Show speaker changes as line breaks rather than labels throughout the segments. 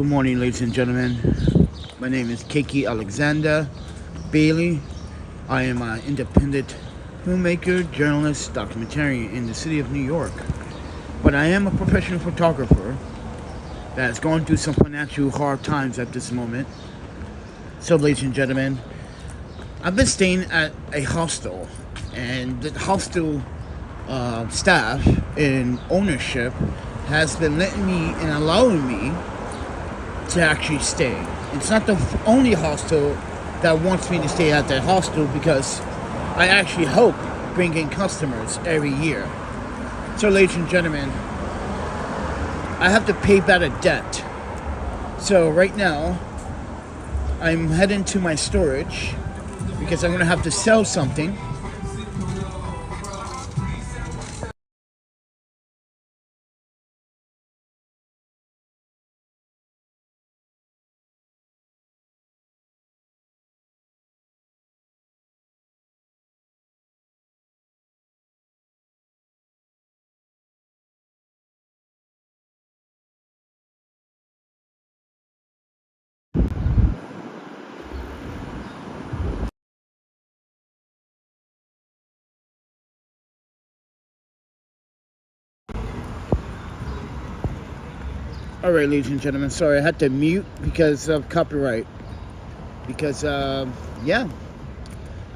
Good morning, ladies and gentlemen. My name is Keiki Alexander Bailey. I am an independent filmmaker, journalist, documentarian in the city of New York. But I am a professional photographer that's going through some financial hard times at this moment. So, ladies and gentlemen, I've been staying at a hostel, and the hostel staff and ownership has been letting me and allowing me to actually stay. It's not the only hostel that wants me to stay at that hostel, because I actually hope bring in customers every year. So, ladies and gentlemen, I have to pay back a debt. So right now, I'm heading to my storage because I'm going to have to sell something. Alright, ladies and gentlemen, sorry, I had to mute because of copyright. Because, yeah,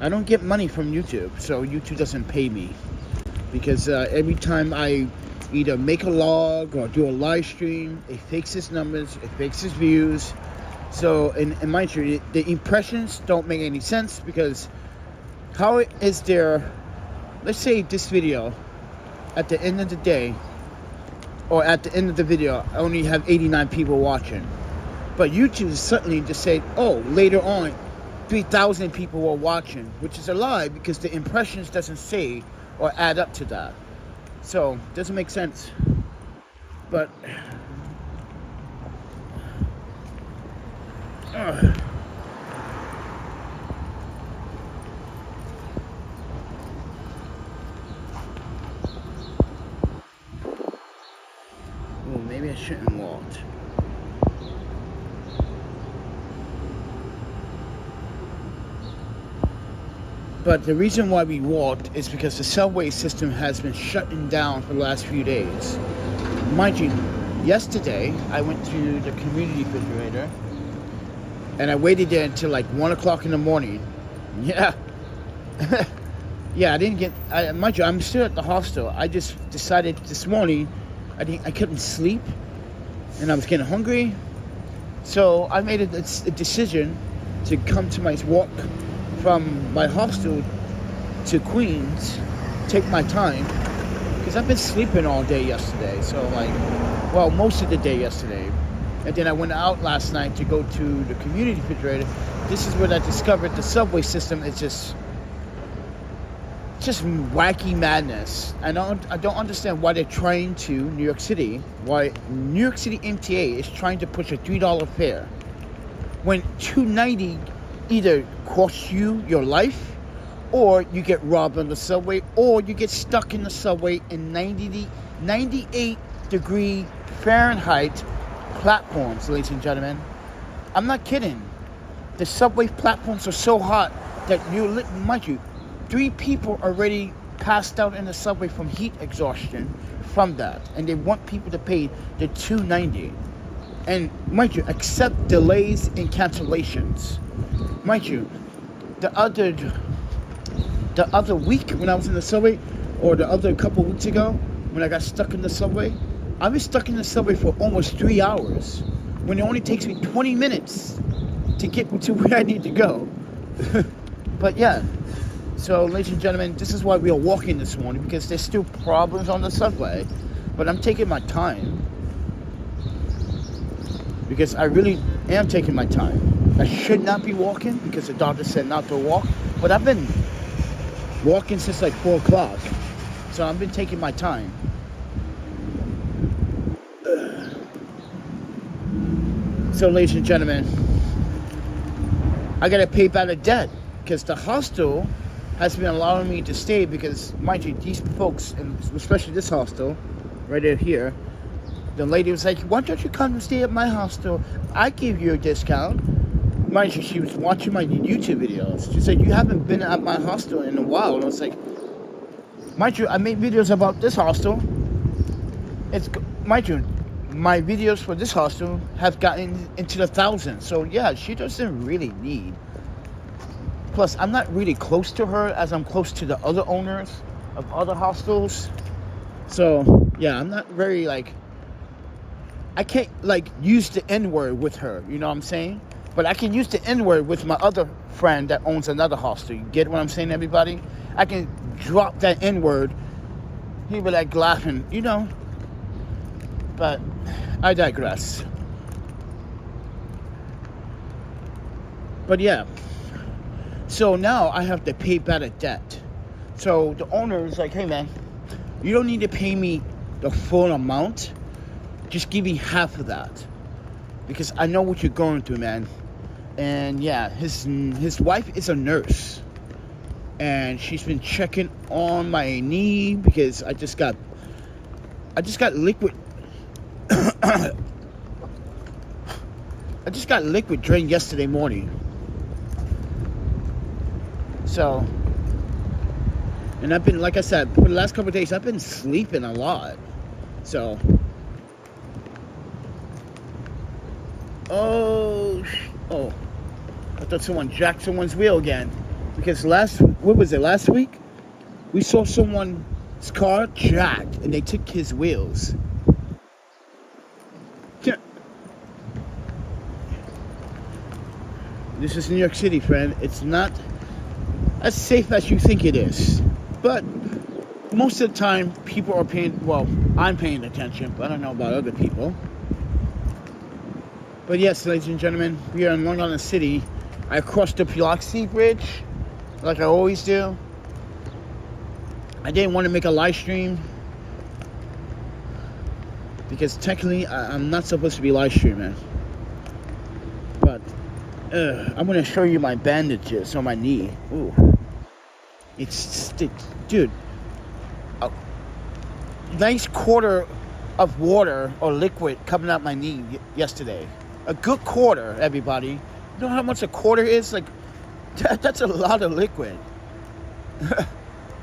I don't get money from YouTube, so YouTube doesn't pay me. Because every time I either make a log or do a live stream, it fakes its numbers, it fakes its views. So, and mind you, the impressions don't make any sense, because how is there, let's say this video, at the end of the day, or at the end of the video, I only have 89 people watching. But YouTube suddenly just said, oh, later on, 3,000 people were watching, which is a lie, because the impressions doesn't say or add up to that. So, it doesn't make sense. But, well, maybe I shouldn't walk. But the reason why we walked is because the subway system has been shutting down for the last few days. Mind you, yesterday I went to the community refrigerator and I waited there until like 1 o'clock in the morning. Yeah. Yeah, I didn't get, mind you, I'm still at the hostel. I just decided this morning I couldn't sleep and I was getting hungry. So I made a decision to come to my walk from my hostel to Queens, take my time, because I've been sleeping all day yesterday. So well, most of the day yesterday. And then I went out last night to go to the community refrigerator. This is where I discovered the subway system is just wacky madness. I don't understand why they're trying to, New York City, why New York City MTA is trying to push a $3 fare when $2.90 either costs you your life, or you get robbed on the subway, or you get stuck in the subway in 98 degree Fahrenheit platforms, ladies and gentlemen. I'm not kidding. The subway platforms are so hot that mind you, 3 people already passed out in the subway from heat exhaustion from that, and they want people to pay the $2.90. And mind you, accept delays and cancellations. Mind you, the other week when I was in the subway, or the other couple weeks ago when I got stuck in the subway, I was stuck in the subway for almost 3 hours, when it only takes me 20 minutes to get to where I need to go. But yeah, so ladies and gentlemen, this is why we are walking this morning, because there's still problems on the subway, but I'm taking my time, because I really am taking my time. I should not be walking because the doctor said not to walk, but I've been walking since like 4 o'clock, so I've been taking my time. So, ladies and gentlemen, I gotta pay back the debt, because the hostel has been allowing me to stay, because, mind you, these folks, and especially this hostel right here, The lady was like, why don't you come and stay at my hostel? I give you a discount. Mind you, she was watching my YouTube videos. She said, you haven't been at my hostel in a while. And I was like, mind you, I made videos about this hostel. Mind you, my videos for this hostel have gotten into the thousands. So yeah, she doesn't really need. Plus, I'm not really close to her as I'm close to the other owners of other hostels. So yeah, I'm not very like, I can't like use the N-word with her, you know what I'm saying? But I can use the N-word with my other friend that owns another hostel. You get what I'm saying, everybody? I can drop that N-word. He'd be like laughing, you know. But I digress. But yeah. So now I have to pay back a debt. So the owner is like, hey man, you don't need to pay me the full amount. Just give me half of that. Because I know what you're going through, man. And yeah, his wife is a nurse. And she's been checking on my knee because I just got liquid I just got liquid drained yesterday morning. So, and I've been, like I said, for the last couple of days, I've been sleeping a lot. So, oh, I thought someone jacked someone's wheel again. Because last week? We saw someone's car jacked and they took his wheels. This is New York City, friend. It's not as safe as you think it is. But most of the time, people are I'm paying attention, but I don't know about other people. But yes, ladies and gentlemen, we are in Long Island City. I crossed the Biloxi Bridge, like I always do. I didn't want to make a live stream, because technically, I'm not supposed to be live streaming. But I'm going to show you my bandages on my knee. Ooh. Dude, a nice quarter of water or liquid coming out my knee yesterday. A good quarter, everybody. You know how much a quarter is? Like, that's a lot of liquid.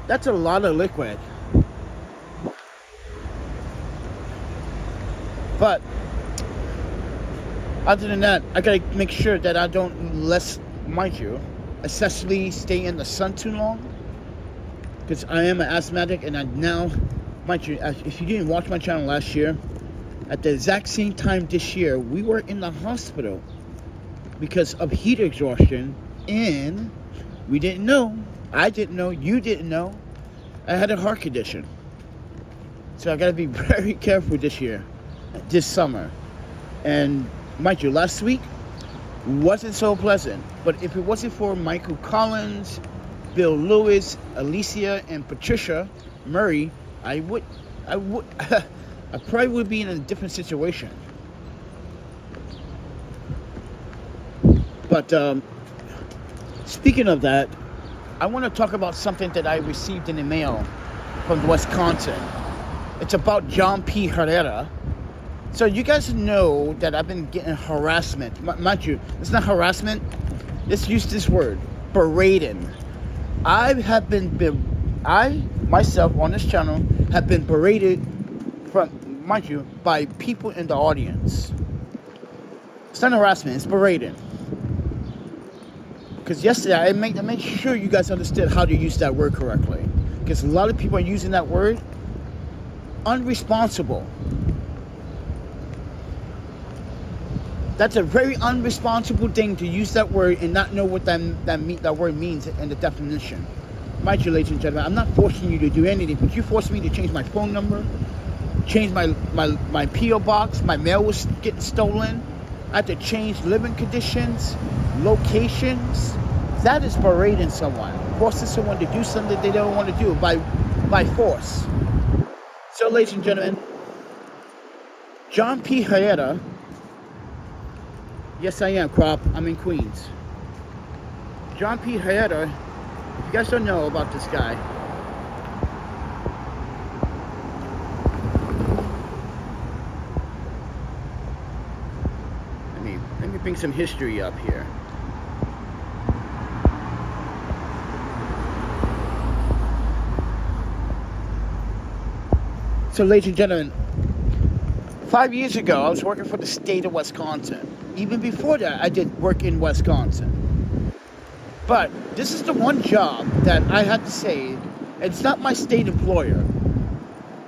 That's a lot of liquid. But other than that, I gotta make sure that I don't, mind you, especially stay in the sun too long. Because I am an asthmatic, and I now, mind you, if you didn't watch my channel last year, at the exact same time this year, we were in the hospital because of heat exhaustion, and we didn't know, I didn't know, you didn't know, I had a heart condition. So I gotta be very careful this summer. And mind you, last week wasn't so pleasant. But if it wasn't for Michael Collins, Bill Lewis, Alicia, and Patricia Murray, I probably would be in a different situation. But speaking of that, I want to talk about something that I received in the mail from Wisconsin. It's about John P. Hera. So you guys know that I've been getting harassment. Mind you, it's not harassment. Let's use this word, berating. I myself on this channel have been berated by people in the audience. It's not harassment, it's berating. Because yesterday I made sure you guys understood how to use that word correctly. Because a lot of people are using that word unresponsible. That's a very unresponsible thing to use that word and not know what that word means in the definition. Mind you, ladies and gentlemen, I'm not forcing you to do anything, but you forced me to change my phone number, change my P.O. box, my mail was getting stolen. I had to change living conditions, locations. That is berating someone, forcing someone to do something they don't want to do by force. So, ladies and gentlemen, John P. Hera. Yes, I am, Crop. I'm in Queens. John P. Hera. If you guys don't know about this guy, bring some history up here. So, ladies and gentlemen, 5 years ago, I was working for the state of Wisconsin. Even before that, I did work in Wisconsin. But this is the one job that I have to say, it's not my state employer.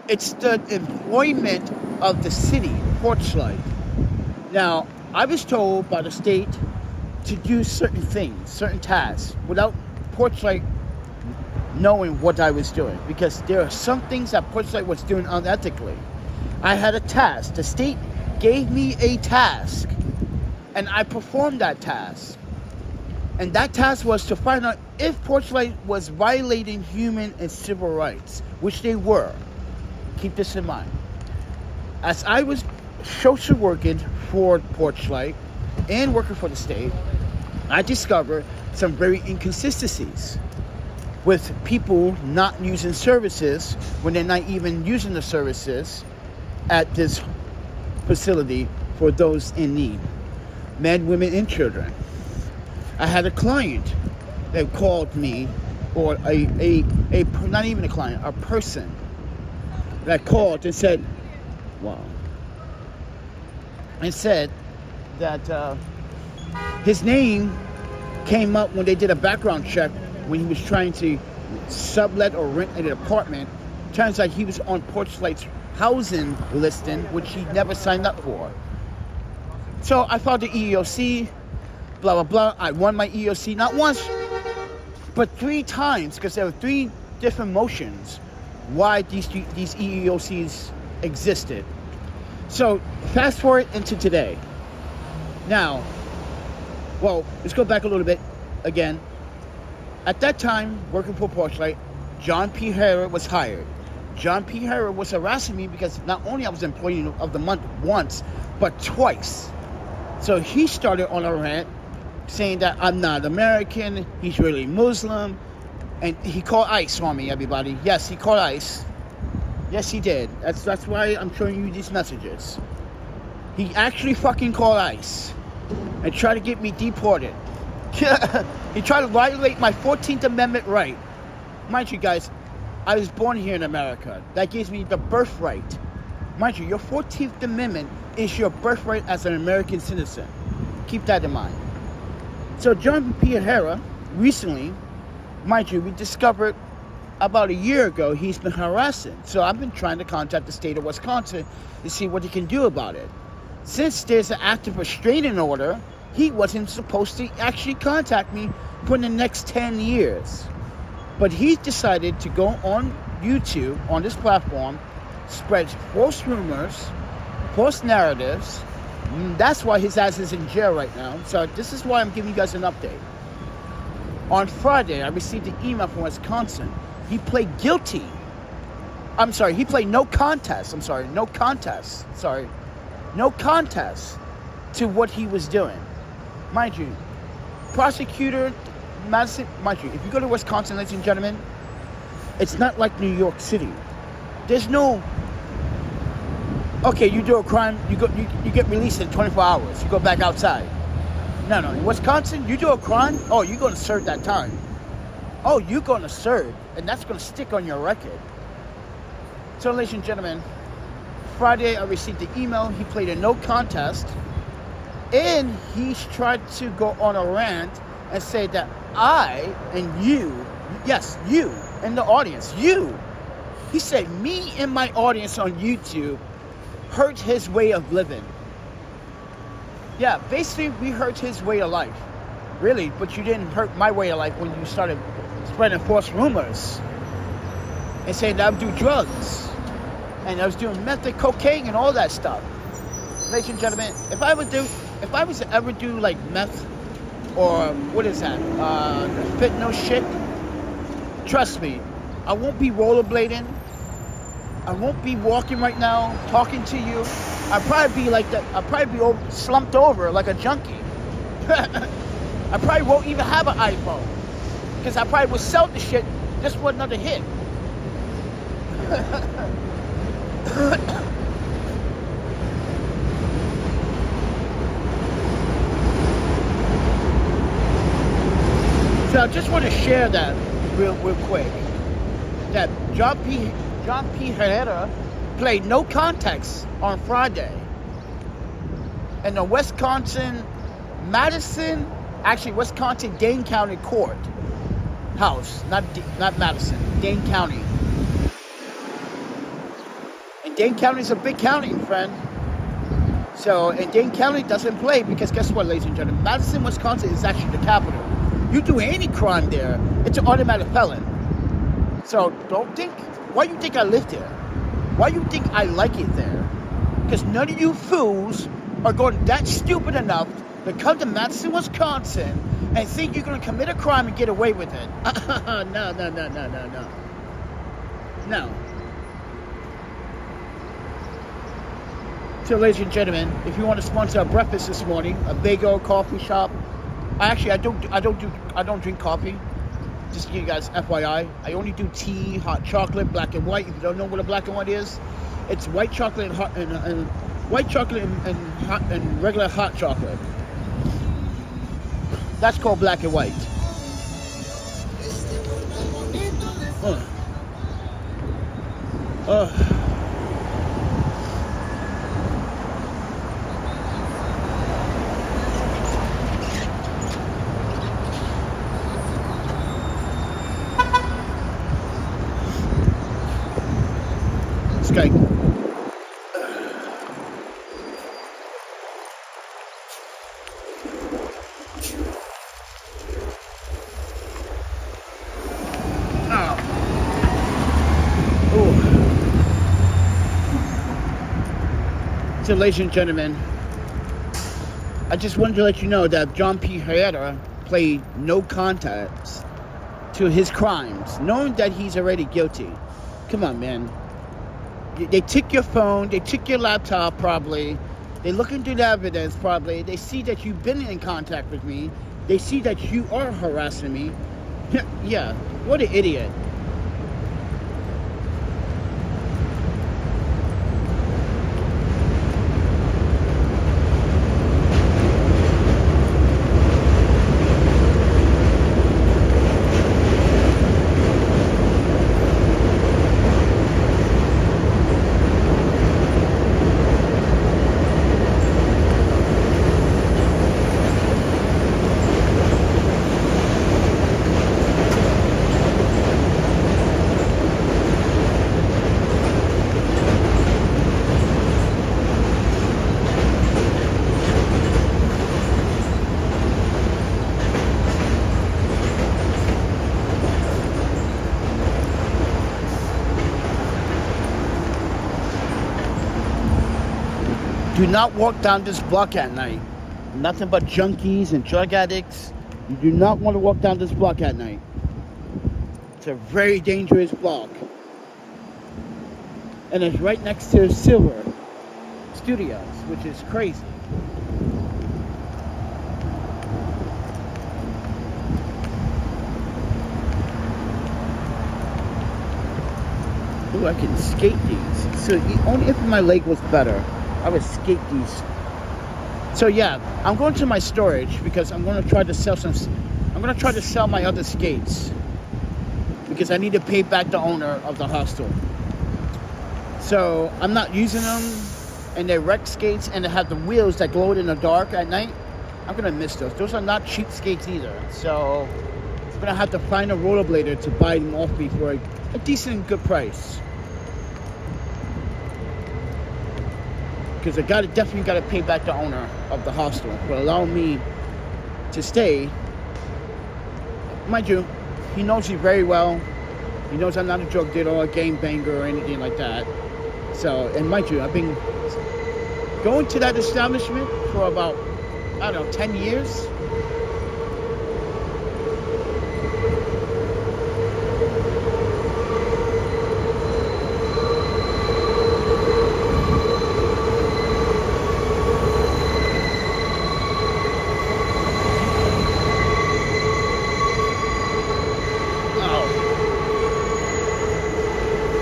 It's the employment of the city, Porchlight. Now, I was told by the state to do certain things, certain tasks, without Porchlight knowing what I was doing. Because there are some things that Porchlight was doing unethically. I had a task. The state gave me a task, and I performed that task. And that task was to find out if Porchlight was violating human and civil rights, which they were. Keep this in mind. As I was social working for Porchlight and working for the state, I discovered some very inconsistencies with people not using services when they're not even using the services at this facility for those in need. Men, women, and children. I had a client that called me, or a not even a client, a person that called and said, wow, and said that his name came up when they did a background check when he was trying to sublet or rent an apartment. Turns out he was on Porchlight's housing listing, which he never signed up for. So I filed the EEOC, blah, blah, blah. I won my EEOC not once, but 3 times, because there were 3 different motions why these EEOCs existed. So fast forward into today. Now, well, let's go back a little bit again. At that time, working for Porchlight, John P. Hera was hired. John P. Hera was harassing me because not only I was employee of the month once, but twice. So he started on a rant saying that I'm not American, he's really Muslim, and he called ICE on me, everybody. Yes, he called ICE. Yes, he did. That's why I'm showing you these messages. He actually fucking called ICE and tried to get me deported. He tried to violate my 14th Amendment right. Mind you guys, I was born here in America. That gives me the birthright. Mind you, your 14th Amendment is your birthright as an American citizen. Keep that in mind. So John P. Hera, recently, mind you, we discovered about a year ago he's been harassing. So I've been trying to contact the state of Wisconsin to see what he can do about it. Since there's an active restraining order, he wasn't supposed to actually contact me for the next 10 years. But he decided to go on YouTube, on this platform, spread false rumors, false narratives. That's why his ass is in jail right now. So this is why I'm giving you guys an update. On Friday, I received an email from Wisconsin. He pled guilty. I'm sorry, he pled no contest. No contest to what he was doing. Mind you, prosecutor Madison, mind you, if you go to Wisconsin, ladies and gentlemen, it's not like New York City. There's no, okay, you do a crime, you get released in 24 hours. You go back outside. No. In Wisconsin, you do a crime, oh, you're going to serve that time. Oh, you're going to serve, and that's going to stick on your record. So, ladies and gentlemen, Friday I received the email. He played a no contest, and he's tried to go on a rant and say that I and you, yes, you and the audience, you, he said me and my audience on YouTube hurt his way of living. Yeah, basically we hurt his way of life. Really, but you didn't hurt my way of life when you started spreading false rumors and saying that I would do drugs and I was doing meth and cocaine and all that stuff. Ladies and gentlemen, if I was to ever do like meth or what is that, fentanyl shit, trust me, I won't be rollerblading. I won't be walking right now, talking to you. I'll probably be like that. I'll probably be slumped over like a junkie. I probably won't even have an iPhone because I probably would sell the shit just for another hit. So I just want to share that real quick. That John P Hera played no context on Friday in the Wisconsin, Dane County Court House, not Madison, Dane County. And Dane County is a big county, friend. So, and Dane County doesn't play because guess what, ladies and gentlemen? Madison, Wisconsin is actually the capital. You do any crime there, it's an automatic felon. So don't think, why you think I live there? Why you think I like it there? Because none of you fools are going that stupid enough to come to Madison, Wisconsin and think you're going to commit a crime and get away with it. No. No. So, ladies and gentlemen, if you want to sponsor a breakfast this morning, a bagel, coffee shop. I don't drink coffee. Just to give you guys FYI, I only do tea, hot chocolate, black and white. If you don't know what a black and white is, it's white chocolate and hot and white chocolate and regular hot chocolate. That's called black and white. Okay. So, ladies and gentlemen, I just wanted to let you know that John P. Hera played no contest to his crimes, knowing that he's already guilty. Come on, man. They took your phone, they took your laptop probably, they look into the evidence probably, they see that you've been in contact with me, they see that you are harassing me. Yeah, what an idiot. Do not walk down this block at night. Nothing but junkies and drug addicts. You do not want to walk down this block at night. It's a very dangerous block. And it's right next to Silver Studios, which is crazy. Ooh, I can skate these. So only if my leg was better, I would skate these. So yeah, I'm going to my storage because I'm going to try to sell my other skates because I need to pay back the owner of the hostel. So I'm not using them, and they're wrecked skates, and they have the wheels that glow in the dark at night. I'm gonna miss those. Those are not cheap skates either. So I'm gonna have to find a rollerblader to buy them off me for a decent, good price. Because I definitely got to pay back the owner of the hostel for allowing me to stay. Mind you, he knows me very well. He knows I'm not a drug dealer or a game banger or anything like that. So, and mind you, I've been going to that establishment for about, I don't know, 10 years.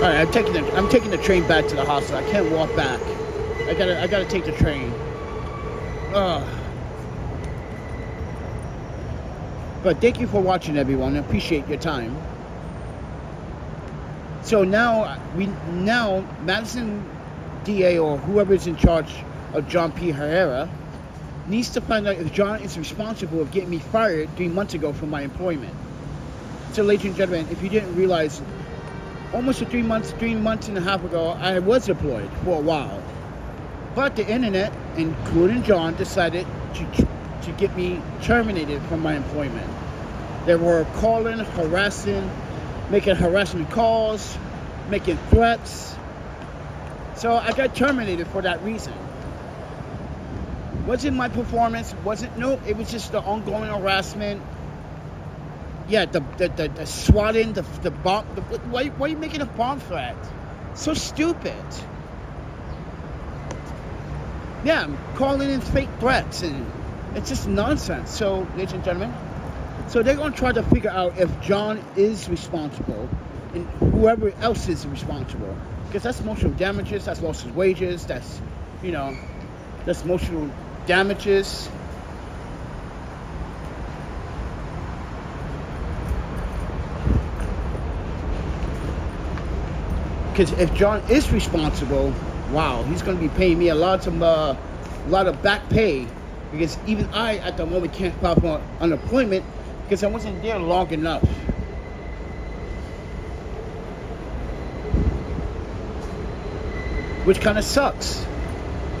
Alright, I'm taking the train back to the hostel. I can't walk back. I gotta take the train. But thank you for watching, everyone. I appreciate your time. So now Madison DA or whoever is in charge of John P Hera needs to find out if John is responsible of getting me fired 3 months ago from my employment. So, ladies and gentlemen, if you didn't realize, almost 3 months and a half ago, I was employed for a while. But the internet, including John, decided to get me terminated from my employment. They were calling, harassing, making harassment calls, making threats. So I got terminated for that reason. Wasn't my performance, it was just the ongoing harassment. Yeah, the swatting, the bomb, why are you making a bomb threat? So stupid. Yeah, I'm calling in fake threats, and it's just nonsense. So, ladies and gentlemen, so they're going to try to figure out if John is responsible and whoever else is responsible. Because that's emotional damages, that's loss of wages, that's, that's emotional damages. Because if John is responsible, wow, he's going to be paying me a lot of back pay. Because even I, at the moment, can't file for unemployment because I wasn't there long enough. Which kind of sucks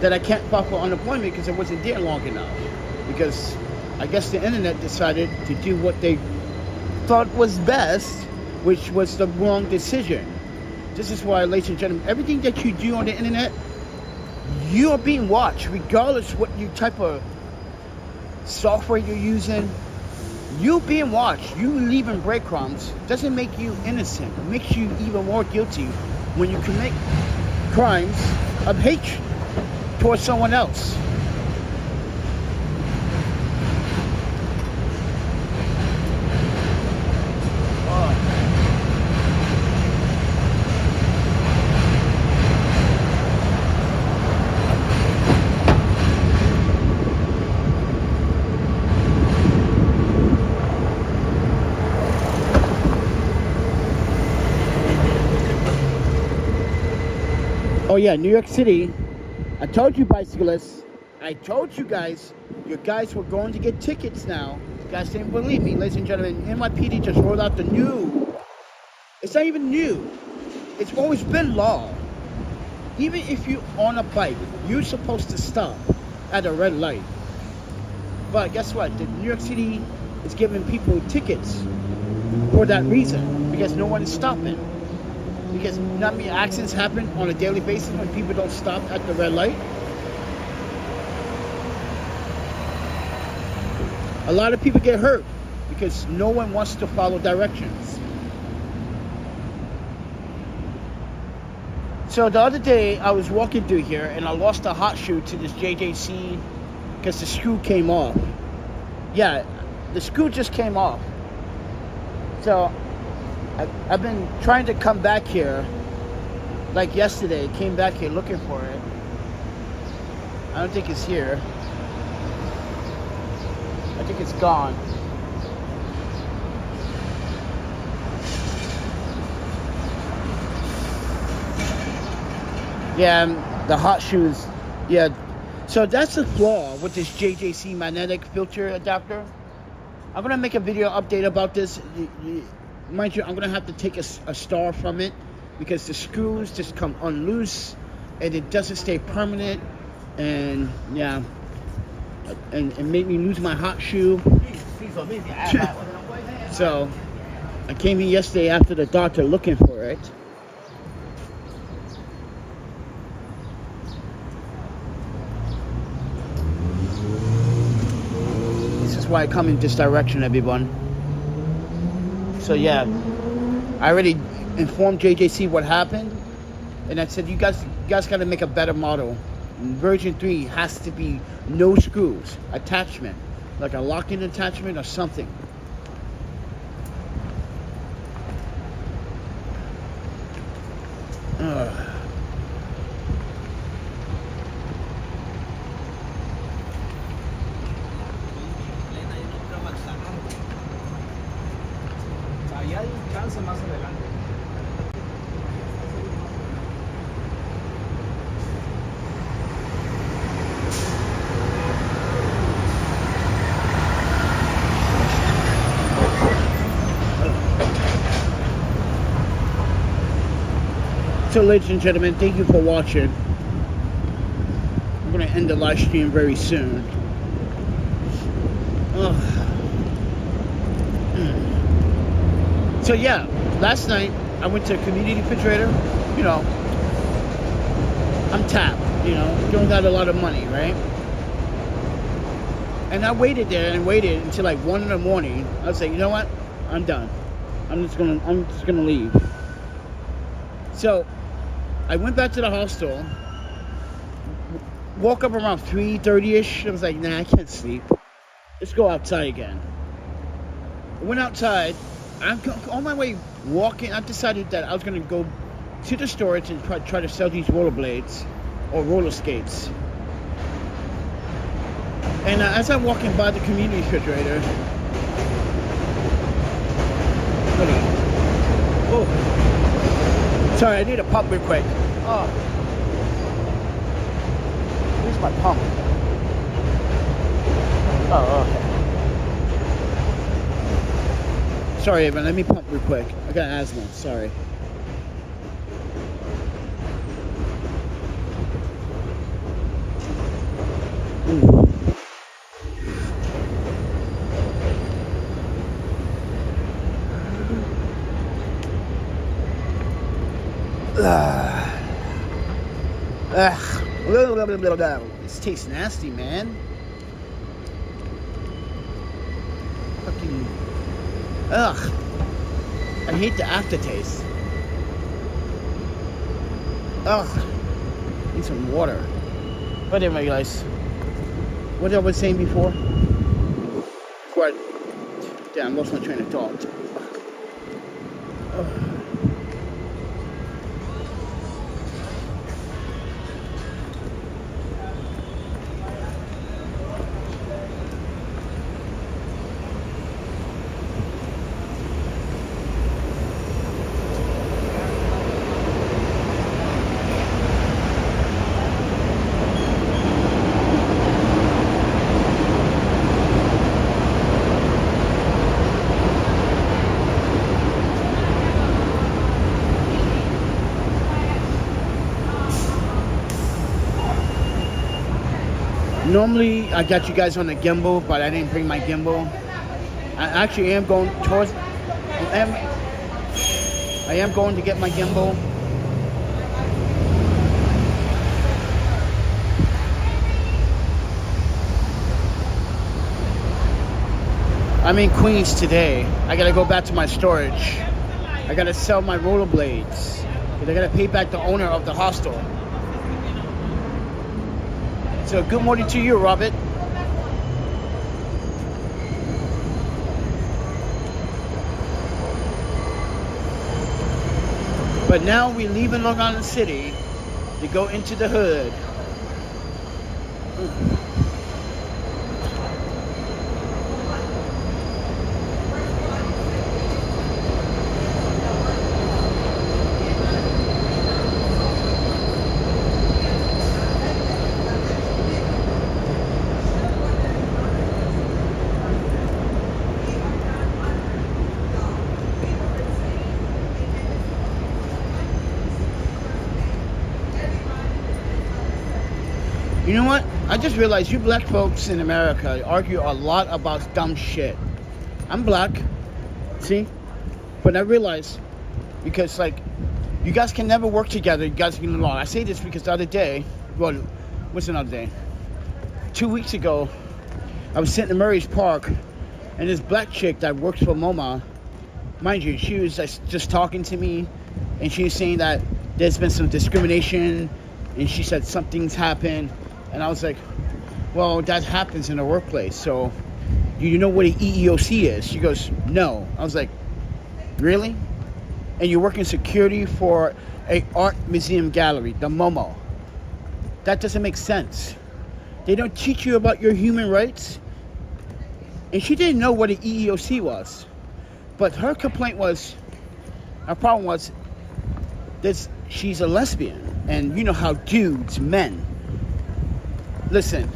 that I can't file for unemployment because I wasn't there long enough. Because I guess the internet decided to do what they thought was best, which was the wrong decision. This is why, ladies and gentlemen, everything that you do on the internet, you are being watched, regardless what you type of software you're using. You being watched, you leaving breadcrumbs, doesn't make you innocent. It makes you even more guilty when you commit crimes of hatred towards someone else. Oh yeah, New York City. I told you, bicyclists. I told you guys. You guys were going to get tickets now. You guys didn't believe me, ladies and gentlemen. NYPD just rolled out the new. It's not even new. It's always been law. Even if you're on a bike, you're supposed to stop at a red light. But guess what? The New York City is giving people tickets for that reason. Because no one is stopping. Because not many accidents happen on a daily basis when people don't stop at the red light. A lot of people get hurt because no one wants to follow directions. So the other day I was walking through here and I lost a hot shoe to this JJC because the screw came off. Yeah, the screw just came off. So I've been trying to come back here, like yesterday, came back here looking for it. I don't think it's here. I think it's gone. Yeah, the hot shoes, yeah. So that's the flaw with this JJC magnetic filter adapter. I'm gonna make a video update about this. Mind you, I'm gonna have to take a star from it because the screws just come unloose and it doesn't stay permanent, and yeah, and it made me lose my hot shoe. So I came here yesterday after the doctor looking for it. This is why I come in this direction, everyone. So yeah, I already informed JJC what happened, and I said you guys got to make a better model. Version 3 has to be no screws, attachment, like a locking attachment or something.
hay chance más adelante.
So ladies and gentlemen, thank you for watching. I'm going to end the live stream very soon. So yeah, last night I went to a community refrigerator. You know, I'm tapped, you know, don't got a lot of money, right? And I waited there and waited until like 1 in the morning. I was like, you know what? I'm done. I'm just gonna leave. So I went back to the hostel, woke up around 3:30ish. I was like, nah, I can't sleep. Let's go outside again. I went outside. I'm on my way walking. I decided that I was going to go to the storage and try to sell these rollerblades or roller skates. And as I'm walking by the community refrigerator, hold on. Oh, sorry, I need a pump real quick. Oh, where's my pump? Oh, okay. Sorry, Evan, let me pump real quick. I got asthma, sorry. This tastes nasty, man. Fucking. Ugh. I hate the aftertaste. Ugh. Need some water. But anyway, guys. What I was saying before? What? Damn, I lost my train of thought. Ugh. Normally, I got you guys on the gimbal, but I didn't bring my gimbal. I actually am going towards. I am going to get my gimbal. I'm in Queens today. I gotta go back to my storage. I gotta sell my rollerblades. Because I gotta pay back the owner of the hostel. So good morning to you, Robert. But now we're leaving Long Island City to go into the hood. You know what? I just realized you black folks in America argue a lot about dumb shit. I'm black, see? But I realized, because like, you guys can never work together, you guys get along. I say this because the other day, well, what's another day? 2 weeks ago, I was sitting in Murray's Park, and this black chick that works for MoMA, mind you, she was just talking to me, and she was saying that there's been some discrimination, and she said something's happened. And I was like, well, that happens in the workplace. So, do you know what an EEOC is? She goes, no. I was like, really? And you're working security for a art museum gallery, the MoMA. That doesn't make sense. They don't teach you about your human rights. And she didn't know what an EEOC was. But her complaint was, her problem was, this, she's a lesbian. And you know how dudes, men, listen,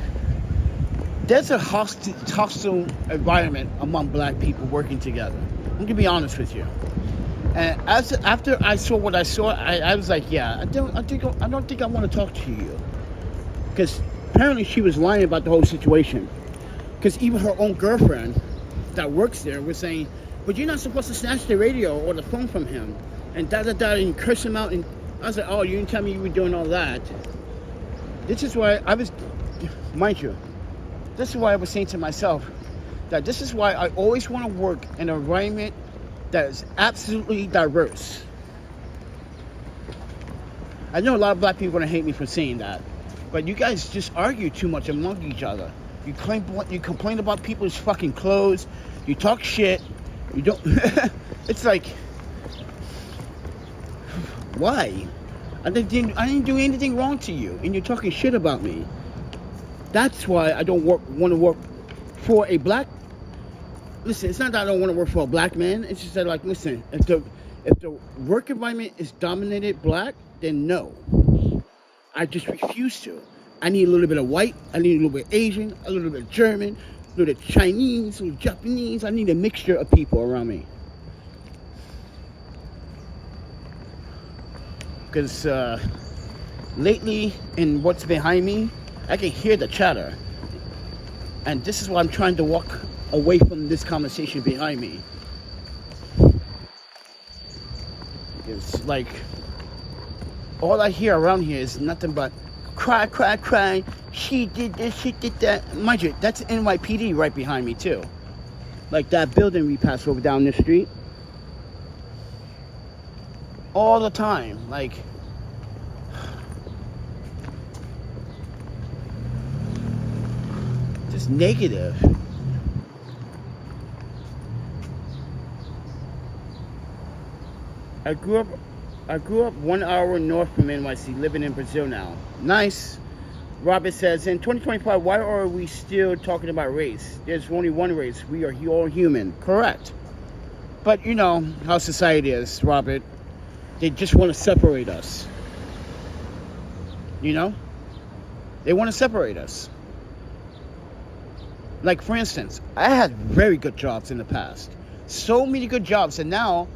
there's a hostile environment among black people working together. I'm going to be honest with you. And after I saw what I saw, I was like, yeah, I don't think I want to talk to you. Because apparently she was lying about the whole situation. Because even her own girlfriend that works there was saying, but you're not supposed to snatch the radio or the phone from him. And and curse him out. And I was like, oh, you didn't tell me you were doing all that. This is why I was, mind you, this is why I was saying to myself that this is why I always want to work in an environment that is absolutely diverse. I know a lot of black people are going to hate me for saying that, but you guys just argue too much among each other. You complain about people's fucking clothes. You talk shit. You don't. It's like, why? I didn't do anything wrong to you, and you're talking shit about me. That's why I don't want to work for a black. Listen, it's not that I don't want to work for a black man. It's just that, like, listen, if the work environment is dominated black, then no. I just refuse to. I need a little bit of white. I need a little bit Asian, a little bit German, a little bit Chinese, a little Japanese. I need a mixture of people around me. Because lately, in what's behind me, I can hear the chatter. And this is why I'm trying to walk away from this conversation behind me. It's like, all I hear around here is nothing but cry, cry, cry. She did this, she did that. Mind you, that's NYPD right behind me too. Like that building we passed over down the street. All the time, like, just negative. I grew up 1 hour north from NYC, living in Brazil now. Nice. Robert says, in 2025, why are we still talking about race? There's only one race. We are all human. Correct. But you know how society is, Robert. They just want to separate us. You know? They want to separate us. Like, for instance, I had very good jobs in the past. So many good jobs. And now,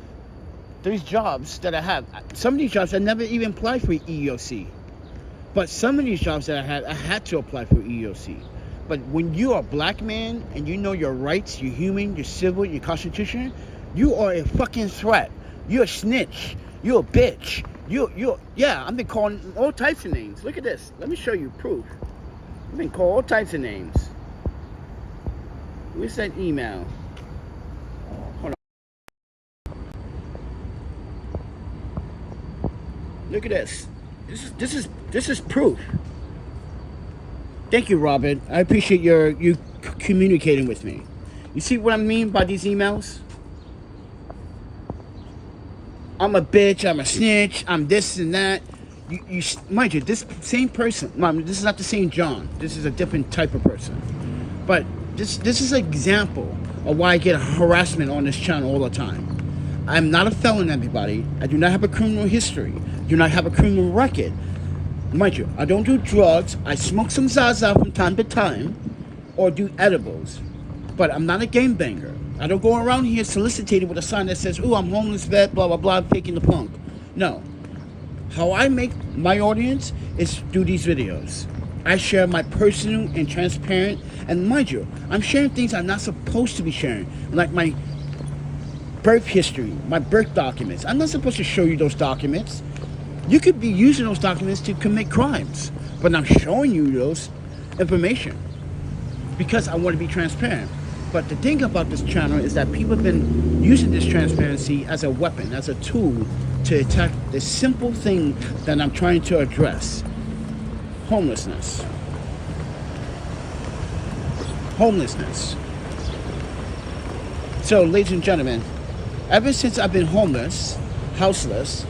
these jobs that I have, some of these jobs I never even applied for EEOC. But some of these jobs that I had to apply for EEOC. But when you're a black man and you know your rights, you're human, you're civil, you're constitution, you are a fucking threat. You're a snitch. You're a bitch. Yeah, I've been calling all types of names. Look at this. Let me show you proof. I've been called all types of names. Where's that email? Hold on. Look at this. This is proof. Thank you, Robert. I appreciate you communicating with me. You see what I mean by these emails? I'm a bitch, I'm a snitch, I'm this and that. You mind you, this same person, Mom, this is not the same John. This is a different type of person. But this is an example of why I get harassment on this channel all the time. I'm not a felon, everybody. I do not have a criminal history. I do not have a criminal record. Mind you, I don't do drugs. I smoke some Zaza from time to time, or do edibles. But I'm not a gangbanger. I don't go around here soliciting with a sign that says, "Ooh, I'm homeless vet, blah, blah, blah, faking the punk." No. How I make my audience is through these videos. I share my personal and transparent, and mind you, I'm sharing things I'm not supposed to be sharing, like my birth history, my birth documents. I'm not supposed to show you those documents. You could be using those documents to commit crimes, but I'm showing you those information because I want to be transparent. But the thing about this channel is that people have been using this transparency as a weapon, as a tool to attack the simple thing that I'm trying to address. Homelessness. Homelessness. So, ladies and gentlemen, ever since I've been homeless, houseless,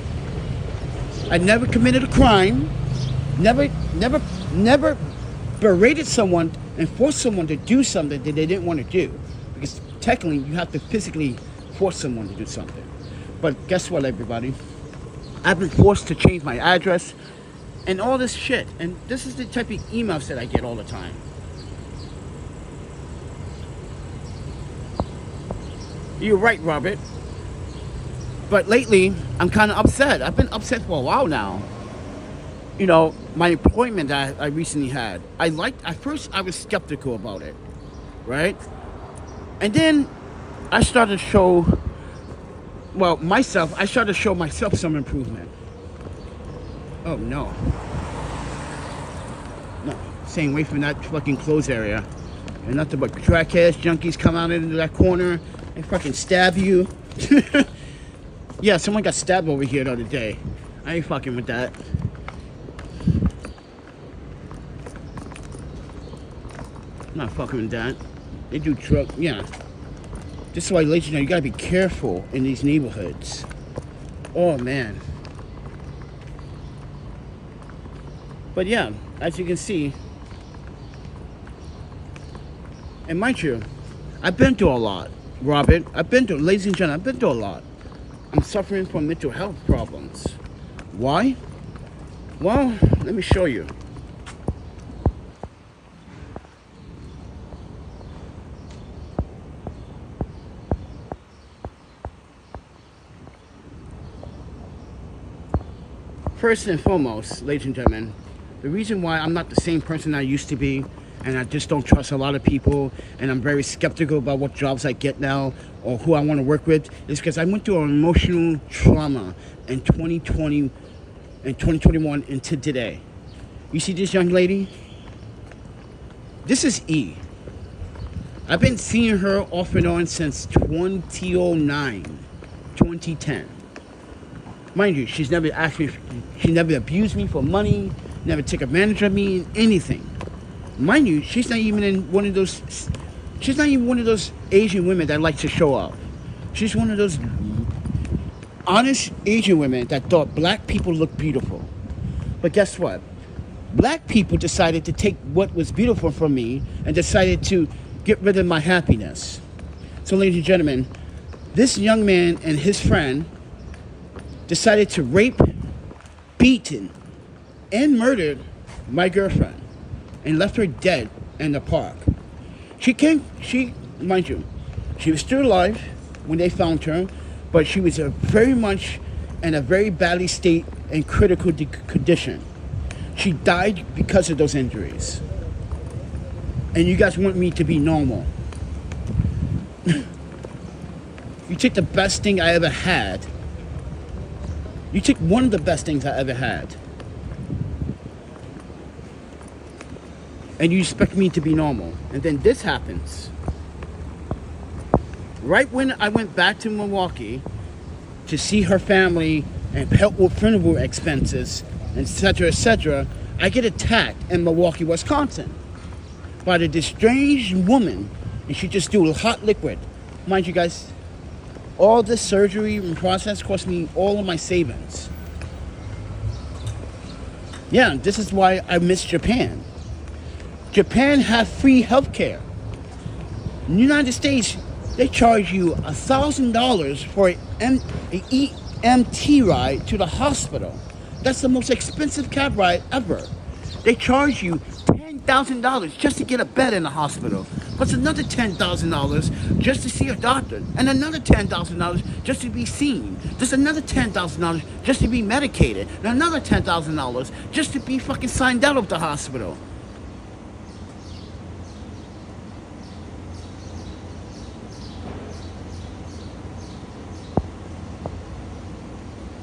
I never committed a crime, never berated someone and forced someone to do something that they didn't want to do. Because technically, you have to physically force someone to do something. But guess what, everybody? I've been forced to change my address and all this shit. And this is the type of emails that I get all the time. You're right, Robert. But lately, I'm kind of upset. I've been upset for a while now. You know, my appointment that I recently had. At first I was skeptical about it, right? And then I started to show, I started to show myself some improvement. Oh no. No, staying away from that fucking clothes area. And nothing but crackheads, junkies come out into that corner and fucking stab you. Yeah, someone got stabbed over here the other day. I ain't fucking with that. I'm not fucking with that. They do drugs, yeah. This is why, ladies and gentlemen, you gotta be careful in these neighborhoods. Oh, man. But yeah, as you can see, and mind you, I've been through a lot, Robert. Ladies and gentlemen, I've been through a lot. I'm suffering from mental health problems. Why? Well, let me show you. First and foremost, ladies and gentlemen, the reason why I'm not the same person I used to be, and I just don't trust a lot of people, and I'm very skeptical about what jobs I get now or who I want to work with, is because I went through an emotional trauma in 2020 and 2021 into today. You see this young lady? This is E. I've been seeing her off and on since 2009, 2010. Mind you, she's never asked me, she never abused me for money, never took advantage of me in anything. Mind you, she's not even one of those Asian women that like to show off. She's one of those honest Asian women that thought black people look beautiful. But guess what? Black people decided to take what was beautiful from me and decided to get rid of my happiness. So, ladies and gentlemen, this young man and his friend decided to rape, beaten, and murdered my girlfriend and left her dead in the park. Mind you, she was still alive when they found her, but she was very much in a very badly state and critical condition. She died because of those injuries. And you guys want me to be normal. You took the best thing I ever had. You took one of the best things I ever had. And you expect me to be normal. And then this happens. Right when I went back to Milwaukee to see her family and help with funeral expenses, etc., I get attacked in Milwaukee, Wisconsin by this strange woman, and she just do hot liquid. Mind you guys, all this surgery and process cost me all of my savings. Yeah, this is why I miss Japan. Japan have free healthcare. In the United States, they charge you $1,000 for an EMT ride to the hospital. That's the most expensive cab ride ever. They charge you $10,000 just to get a bed in the hospital. Plus another $10,000 just to see a doctor. And another $10,000 just to be seen. Just another $10,000 just to be medicated. And another $10,000 just to be fucking signed out of the hospital.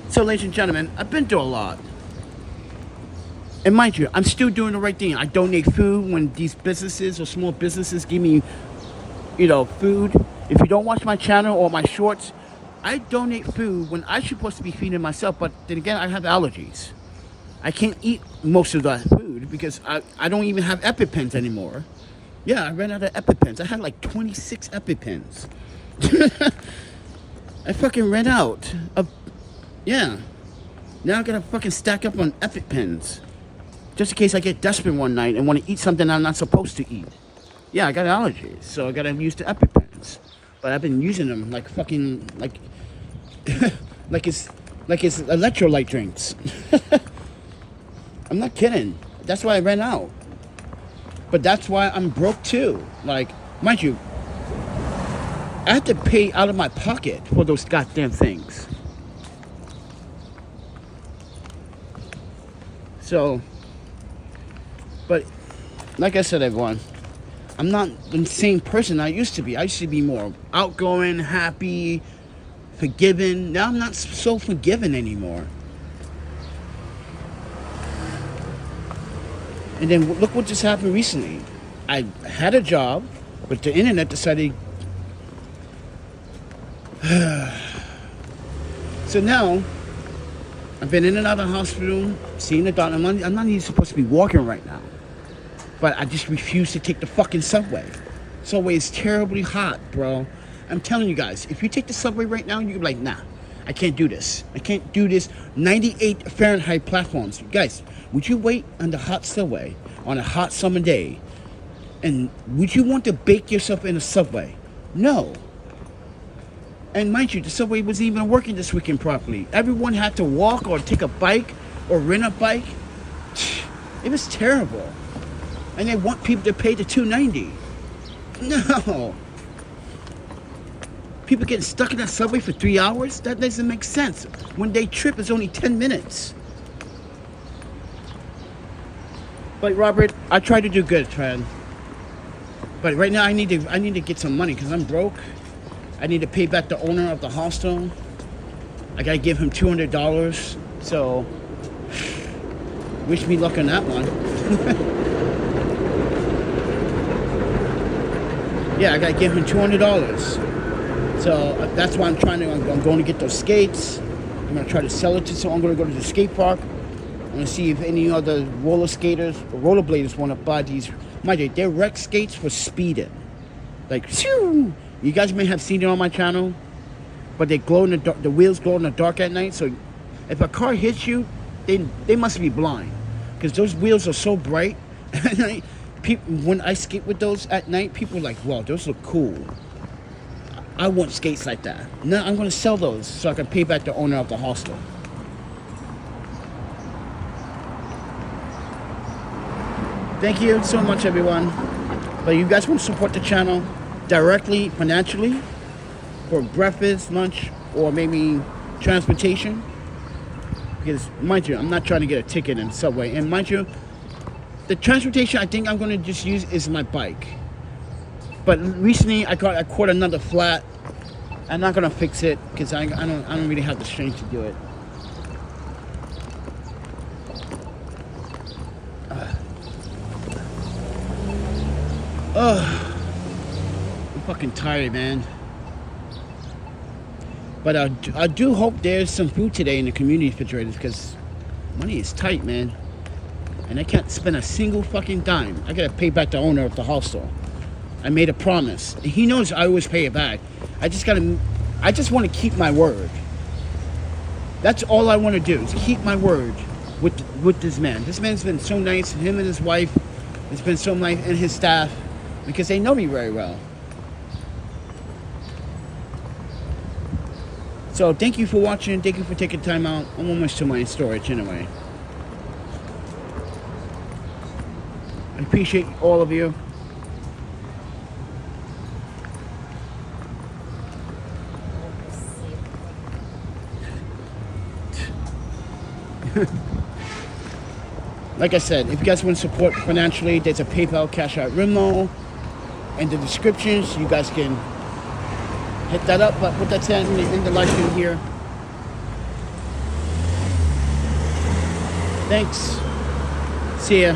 So, ladies and gentlemen, I've been through a lot. And mind you, I'm still doing the right thing. I donate food when these businesses or small businesses give me, food. If you don't watch my channel or my shorts, I donate food when I'm supposed to be feeding myself. But then again, I have allergies. I can't eat most of that food because I don't even have EpiPens anymore. Yeah, I ran out of EpiPens. I had like 26 EpiPens. I fucking ran out of... Yeah. Now I gotta fucking stack up on EpiPens. Just in case I get desperate one night and want to eat something I'm not supposed to eat. Yeah, I got allergies, so I gotta use the EpiPens. but I've been using them like fucking like it's electrolyte drinks. I'm not kidding. That's why I ran out. But that's why I'm broke too. Like, mind you, I have to pay out of my pocket for those goddamn things. So, but like I said, everyone, I'm not the same person I used to be. I used to be more outgoing, happy, forgiving. Now I'm not so forgiving anymore. And then look what just happened recently. I had a job, but the internet decided. So now, I've been in and out of the hospital, seeing the doctor. I'm not even supposed to be walking right now. But I just refuse to take the fucking subway. Subway is terribly hot, bro. I'm telling you guys, if you take the subway right now, you're like, nah, I can't do this. I can't do this. 98 Fahrenheit platforms. Guys, would you wait on the hot subway on a hot summer day? And would you want to bake yourself in a subway? No. And mind you, the subway wasn't even working this weekend properly. Everyone had to walk or take a bike or rent a bike. It was terrible. And they want people to pay the $2.90. No. People getting stuck in that subway for 3 hours? That doesn't make sense. One day trip is only 10 minutes. But Robert, I try to do good, friend. But right now I need to get some money because I'm broke. I need to pay back the owner of the hostel. I gotta give him $200. So wish me luck on that one. Yeah, I gotta give him $200. So that's why I'm going to get those skates. I'm gonna try to sell it to someone. I'm gonna go to the skate park. I'm gonna see if any other roller skaters or rollerbladers want to buy these. Mind you, they're wreck skates for speeding. Like, shoo! You guys may have seen it on my channel, but they glow in the dark. The wheels glow in the dark at night. So if a car hits you, they must be blind because those wheels are so bright. People, when I skate with those at night, people are like, "Wow, those look cool." I want skates like that. Now I'm going to sell those so I can pay back the owner of the hostel. Thank you so much, everyone. But you guys want to support the channel directly, financially, for breakfast, lunch, or maybe transportation. Because, mind you, I'm not trying to get a ticket in Subway. And mind you, the transportation I think I'm going to just use is my bike. But recently I caught another flat. I'm not gonna fix it because I don't really have the strength to do it. I'm fucking tired, man. But I do hope there's some food today in the community refrigerators because money is tight, man. And I can't spend a single fucking dime. I gotta pay back the owner of the hostel. I made a promise. He knows I always pay it back. I just want to keep my word. That's all I want to do is keep my word with this man. This man's been so nice. Him and his wife has been so nice, and his staff, because they know me very well. So thank you for watching. Thank you for taking time out. I'm almost to my storage anyway. I appreciate all of you. Like I said, if you guys want to support financially, there's a PayPal, Cash App, Venmo in the descriptions. You guys can hit that up. But put that in the live stream here. Thanks. See ya.